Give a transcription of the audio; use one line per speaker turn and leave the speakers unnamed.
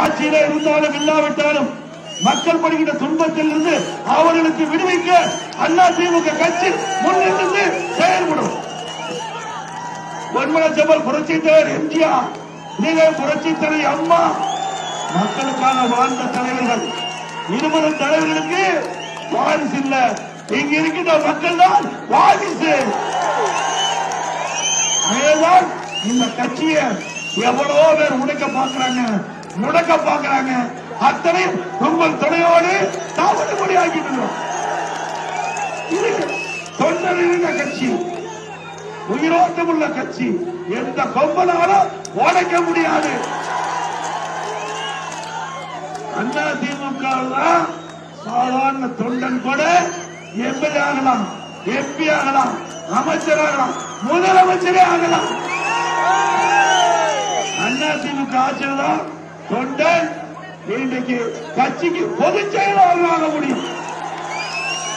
ஆட்சியில இருந்தாலும் இல்லாவிட்டாலும் மக்கள் படுகின்ற துன்பத்தில் இருந்து அவர்களுக்கு விடுவிக்க அதிமுக கட்சி முன்னிருந்து செயல்படும். பொன்மனச்செம்மல் புரட்சித் தலைவர் எம்ஜிஆர், நீங்கள் புரட்சித் தலைவி அம்மா, மக்களுக்கான வாழ்ந்த தலைவர்கள். 20 தலைவர்களுக்கு வாரிசு இல்ல, இங்க இருக்கின்ற மக்கள் தான் வாரிசு. அதேதான் இந்த கட்சியை எவ்வளவோ பேர் உடைக்க பார்க்கிறாங்க, முடக்க பார்க்கிறாங்க. அத்தனை உங்கள் துணையோடு தாமதப்படி ஆக்கிட்டு தொண்டரின் கட்சி, உயிரோட்டம் உள்ள கட்சி. எந்த கொம்பனாலும் உடைக்க முடியாது. அதிமுக சாதாரண தொண்டன் கூட எம்எல்ஏ ஆகலாம், எம்பி ஆகலாம், அமைச்சர் ஆகலாம், முதலமைச்சரே ஆகலாம். அதிமுக ஆட்சியில் தான் தொண்டன் இன்றைக்கு கட்சிக்கு பொதுச் செயலாளர் ஆக முடியும்.